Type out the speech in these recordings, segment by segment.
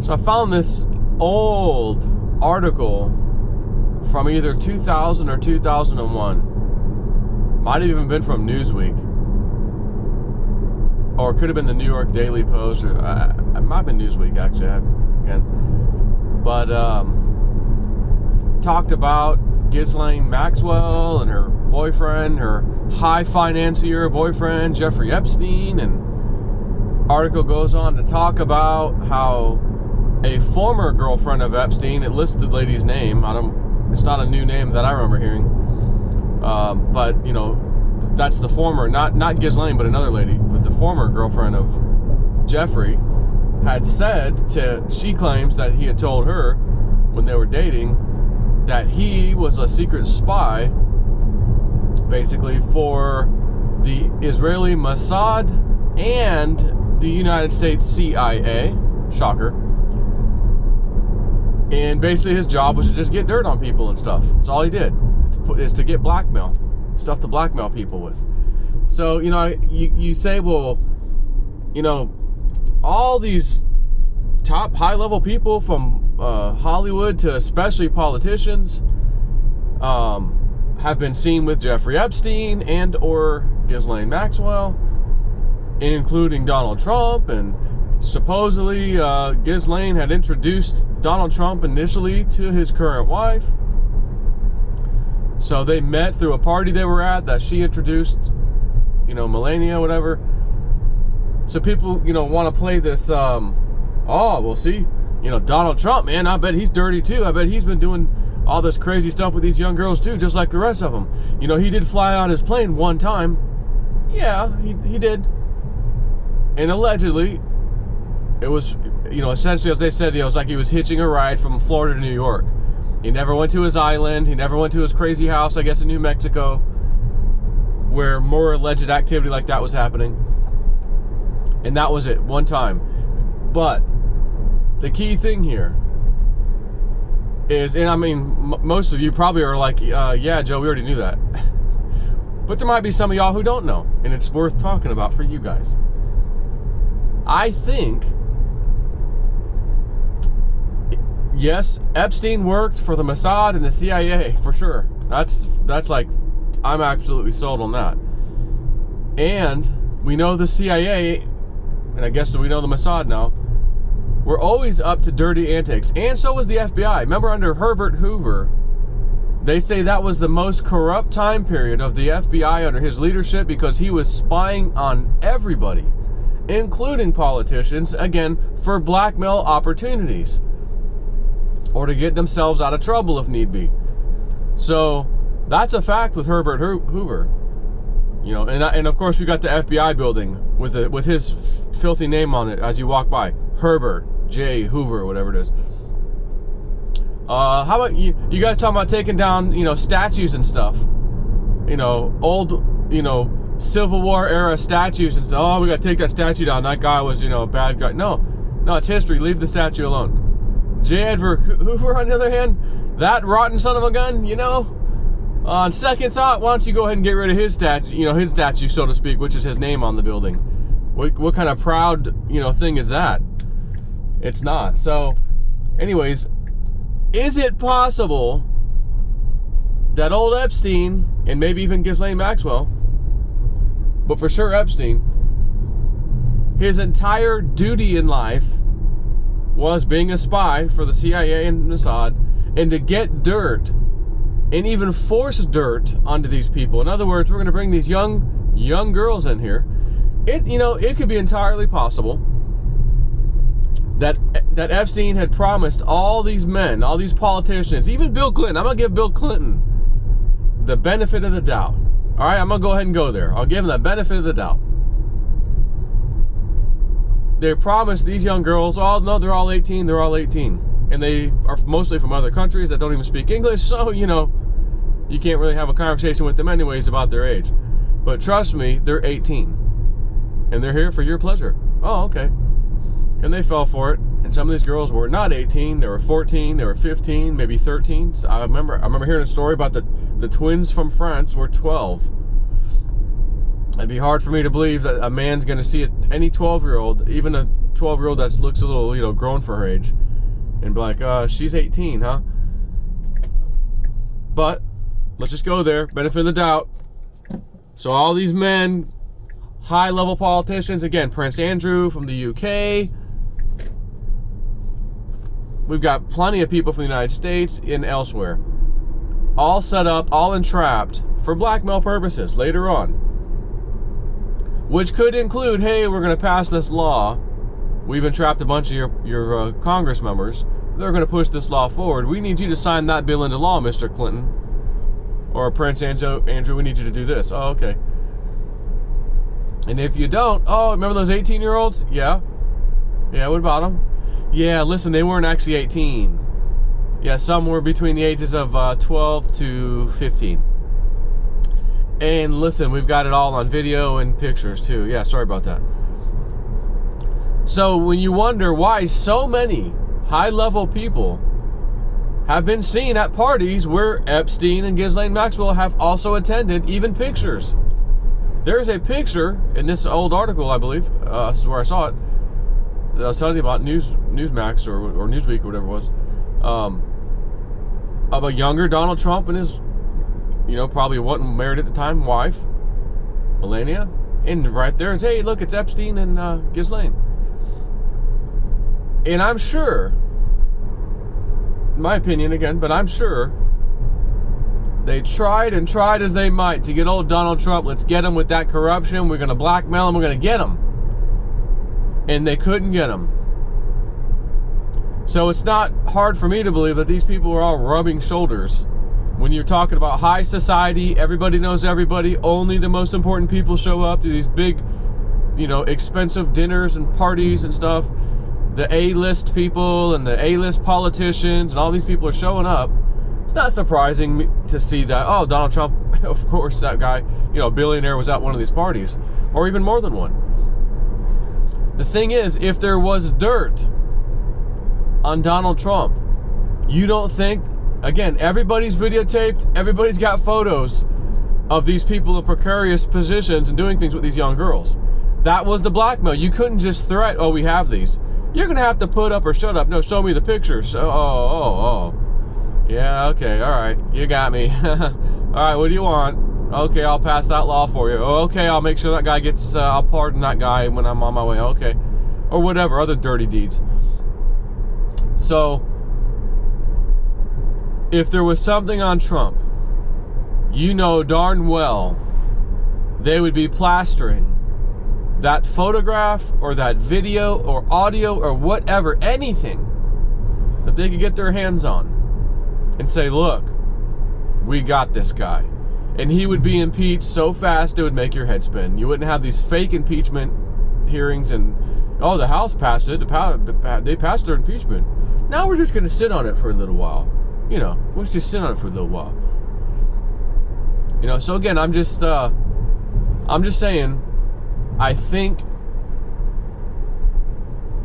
So I found this old article from either 2000 or 2001. Might have even been from Newsweek. Or it could have been the New York Daily Post. Or it might have been Newsweek, actually. But talked about Ghislaine Maxwell and her boyfriend, her high financier boyfriend, Jeffrey Epstein. And article goes on to talk about how a former girlfriend of Epstein, it lists the lady's name. It's not a new name that I remember hearing. But, you know, that's the former, not Ghislaine, but another lady, but the former girlfriend of Jeffrey had said she claims that he had told her when they were dating that he was a secret spy, basically, for the Israeli Mossad and the United States CIA. Shocker. And basically his job was to just get dirt on people and stuff. That's all he did, is to get blackmail. Stuff to blackmail people with. So, you know, you say, well, you know, all these top high-level people from Hollywood to especially politicians have been seen with Jeffrey Epstein and or Ghislaine Maxwell, including Donald Trump. And supposedly Ghislaine had introduced Donald Trump initially to his current wife. So they met through a party they were at that she introduced, you know, Melania, whatever. So people, you know, want to play this, oh, well, see, you know, Donald Trump, man, I bet he's dirty too. I bet he's been doing all this crazy stuff with these young girls too, just like the rest of them. You know, he did fly on his plane one time. Yeah, he did. And allegedly, it was, you know, essentially, as they said, it was like he was hitching a ride from Florida to New York. He never went to his island. He never went to his crazy house, I guess, in New Mexico, where more alleged activity like that was happening. And that was it, one time. But the key thing here is, and I mean, most of you probably are like, yeah, Joe, we already knew that. But there might be some of y'all who don't know, and it's worth talking about for you guys. I think, yes, Epstein worked for the Mossad and the CIA, for sure. That's like, I'm absolutely sold on that. And we know the CIA, and I guess we know the Mossad now, were always up to dirty antics. And so was the FBI. Remember, under Herbert Hoover, they say that was the most corrupt time period of the FBI under his leadership because he was spying on everybody, including politicians, again, for blackmail opportunities, or to get themselves out of trouble if need be. So that's a fact with Herbert Hoover. You know, and of course we got the FBI building with his filthy name on it as you walk by. Herbert J. Hoover, whatever it is. How about you guys talking about taking down, you know, statues and stuff? You know, old, you know, Civil War era statues and stuff. Oh, we got to take that statue down. That guy was, you know, a bad guy. No, it's history. Leave the statue alone. J. Edgar Hoover, on the other hand, that rotten son of a gun, you know, on second thought, why don't you go ahead and get rid of his statue, so to speak, which is his name on the building. What kind of proud, you know, thing is that? It's not. So, anyways, is it possible that old Epstein, and maybe even Ghislaine Maxwell, but for sure Epstein, his entire duty in life was being a spy for the CIA and Mossad, and to get dirt, and even force dirt onto these people. In other words, we're going to bring these young girls in here. It could be entirely possible that Epstein had promised all these men, all these politicians, even Bill Clinton. I'm going to give Bill Clinton the benefit of the doubt. All right, I'm going to go ahead and go there. I'll give him the benefit of the doubt. They promised these young girls, oh, no, they're all 18, And they are mostly from other countries that don't even speak English, so, you know, you can't really have a conversation with them anyways about their age. But trust me, they're 18. And they're here for your pleasure. Oh, okay. And they fell for it. And some of these girls were not 18, they were 14, they were 15, maybe 13. So I remember hearing a story about the twins from France were 12. It'd be hard for me to believe that a man's going to see any 12-year-old, even 12-year-old that looks a little, grown for her age, and be like, she's 18, huh? But let's just go there, benefit of the doubt. So all these men, high-level politicians, again, Prince Andrew from the UK. We've got plenty of people from the United States and elsewhere, all set up, all entrapped for blackmail purposes later on, which could include, hey, we're going to pass this law. We've entrapped a bunch of your Congress members. They're going to push this law forward. We need you to sign that bill into law, Mr. Clinton. Or Prince Andrew, we need you to do this. Oh, okay. And if you don't, oh, remember those 18-year-olds? Yeah. Yeah, what about them? Yeah, listen, they weren't actually 18. Yeah, some were between the ages of 12 to 15. And listen, we've got it all on video and pictures too. Yeah, sorry about that. So when you wonder why so many high-level people have been seen at parties where Epstein and Ghislaine Maxwell have also attended, even pictures. There's a picture in this old article, I believe, this is where I saw it, that I was telling you about Newsmax or Newsweek or whatever it was, of a younger Donald Trump and his, probably wasn't married at the time, wife, Melania, and right there it's, hey, look, it's Epstein and Ghislaine. And I'm sure, my opinion again, but I'm sure they tried and tried as they might to get old Donald Trump. Let's get him with that corruption. We're going to blackmail him. We're going to get him. And they couldn't get him. So it's not hard for me to believe that these people are all rubbing shoulders. When you're talking about high society, everybody knows everybody. Only the most important people show up to these big, expensive dinners and parties and stuff. The A-list people and the A-list politicians and all these people are showing up. It's not surprising to see that, oh, Donald Trump, of course, that guy, billionaire was at one of these parties, or even more than one. The thing is, if there was dirt on Donald Trump, you don't think, again, everybody's videotaped, everybody's got photos of these people in precarious positions and doing things with these young girls. That was the blackmail. You couldn't just threat, oh, we have these. You're going to have to put up or shut up. No, show me the pictures. Oh. Yeah, okay, all right. You got me. All right, what do you want? Okay, I'll pass that law for you. Oh, okay, I'll make sure that guy gets, I'll pardon that guy when I'm on my way. Okay. Or whatever, other dirty deeds. So, if there was something on Trump, darn well they would be plastering that photograph or that video or audio or whatever, anything that they could get their hands on and say, look, we got this guy. And he would be impeached so fast it would make your head spin. You wouldn't have these fake impeachment hearings and, oh, the House passed it. They passed their impeachment. Now we're just going to sit on it for a little while. We'll just sit on it for a little while. So again, I'm just saying, I think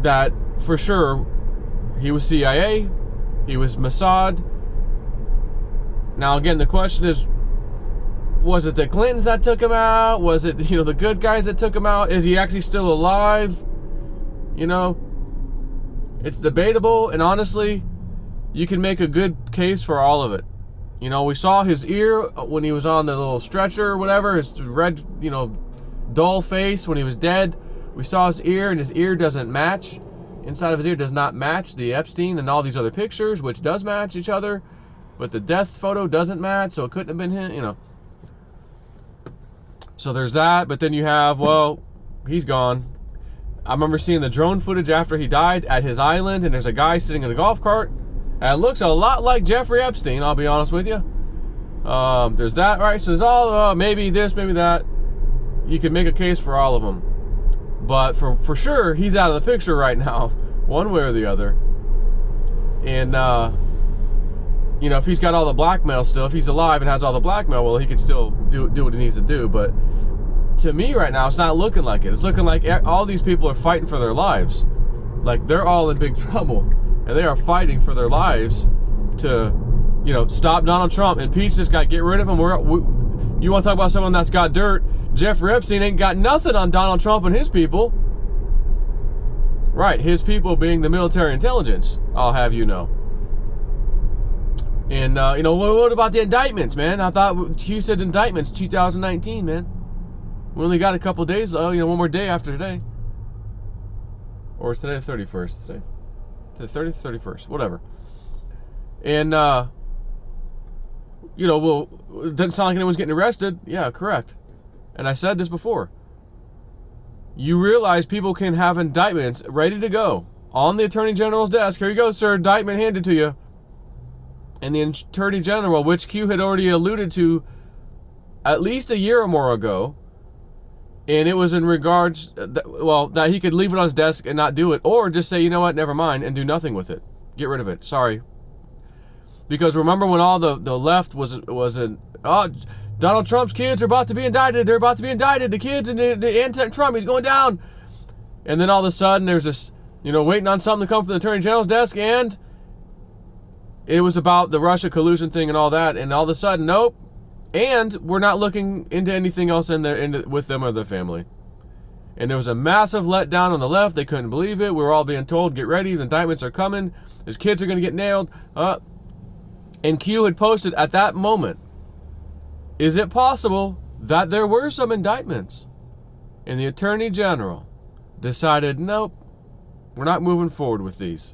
that for sure he was CIA, he was Mossad. Now again, the question is, was it the Clintons that took him out? Was it, the good guys that took him out? Is he actually still alive? It's debatable, and honestly, you can make a good case for all of it. We saw his ear when he was on the little stretcher or whatever, his red, dull face when he was dead. We saw his ear, and his ear doesn't match. Inside of his ear does not match the Epstein and all these other pictures, which does match each other, but the death photo doesn't match, so it couldn't have been him, So there's that, but then you have, well, he's gone. I remember seeing the drone footage after he died at his island, and there's a guy sitting in a golf cart, and it looks a lot like Jeffrey Epstein, I'll be honest with you. There's that, right? So there's all, maybe this, maybe that. You can make a case for all of them. But for sure, he's out of the picture right now, one way or the other. And, if he's got all the blackmail still, if he's alive and has all the blackmail, well, he could still do what he needs to do. But to me right now, it's not looking like it. It's looking like all these people are fighting for their lives. Like, they're all in big trouble. And they are fighting for their lives to, stop Donald Trump, impeach this guy, get rid of him. You want to talk about someone that's got dirt? Jeffrey Epstein ain't got nothing on Donald Trump and his people. Right, his people being the military intelligence, I'll have you know. And, what about the indictments, man? I thought Q said indictments 2019, man. We only got a couple days, one more day after today. Or is today the 31st? Today? To the 30th, 31st, whatever. And, it doesn't sound like anyone's getting arrested. Yeah, correct. And I said this before. You realize people can have indictments ready to go on the Attorney General's desk. Here you go, sir, indictment handed to you. And the Attorney General, which Q had already alluded to at least a year or more ago, and it was in regards, that he could leave it on his desk and not do it, or just say, you know what, never mind, and do nothing with it. Get rid of it. Sorry. Because remember when all the left was Donald Trump's kids are about to be indicted. They're about to be indicted. The kids and the anti-Trump, he's going down. And then all of a sudden there's this, waiting on something to come from the Attorney General's desk, and it was about the Russia collusion thing and all that, and all of a sudden, nope. And we're not looking into anything else with them or their family. And there was a massive letdown on the left. They couldn't believe it. We were all being told, get ready, the indictments are coming. His kids are going to get nailed. And Q had posted at that moment, is it possible that there were some indictments? And the Attorney General decided, nope, we're not moving forward with these.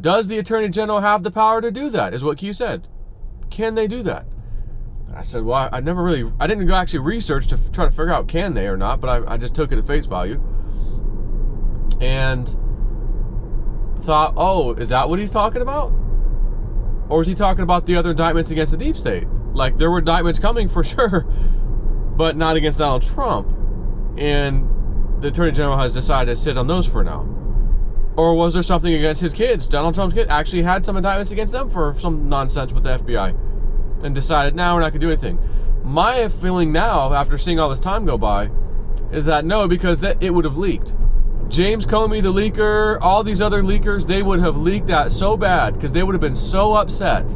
Does the Attorney General have the power to do that, is what Q said. Can they do that? I said, well, I didn't go actually research to try to figure out can they or not, but I just took it at face value. And thought, oh, is that what he's talking about? Or is he talking about the other indictments against the deep state? Like, there were indictments coming for sure, but not against Donald Trump. And the Attorney General has decided to sit on those for now. Or was there something against his kids? Donald Trump's kids actually had some indictments against them for some nonsense with the FBI. And decided, now we're not going to do anything. My feeling now, after seeing all this time go by, is that no, because it would have leaked. James Comey, the leaker, all these other leakers, they would have leaked that so bad because they would have been so upset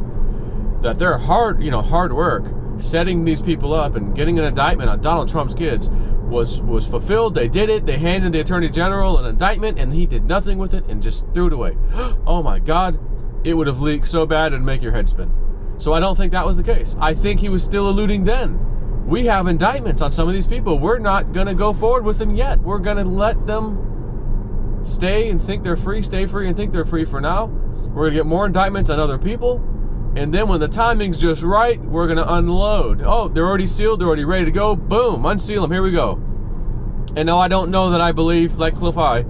that their hard work setting these people up and getting an indictment on Donald Trump's kids was fulfilled. They did it. They handed the Attorney General an indictment and he did nothing with it and just threw it away. Oh my God, it would have leaked so bad it'd make your head spin. So I don't think that was the case. I think he was still alluding then. We have indictments on some of these people. We're not going to go forward with them yet. We're going to let them stay and think they're free, stay free and think they're free for now. We're going to get more indictments on other people. And then when the timing's just right, we're going to unload. Oh, they're already sealed. They're already ready to go. Boom, unseal them. Here we go. And no, I don't know that I believe, like Cliff High,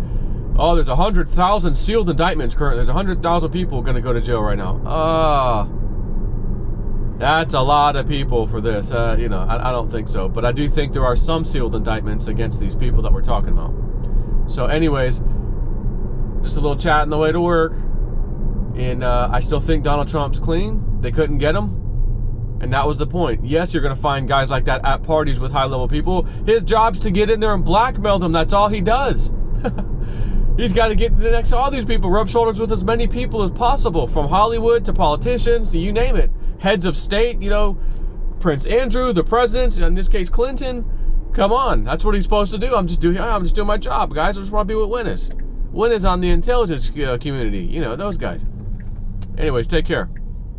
oh, there's 100,000 sealed indictments currently. There's 100,000 people going to go to jail right now. That's a lot of people for this. I don't think so. But I do think there are some sealed indictments against these people that we're talking about. So anyways, just a little chat on the way to work. And I still think Donald Trump's clean. They couldn't get him. And that was the point. Yes, you're going to find guys like that at parties with high-level people. His job's to get in there and blackmail them. That's all he does. He's got to get next to all these people, rub shoulders with as many people as possible, from Hollywood to politicians, you name it. Heads of state, Prince Andrew, the president, in this case Clinton. Come on, that's what he's supposed to do. I'm just doing my job, guys. I just want to be with Win is on the intelligence community. Those guys. Anyways, take care.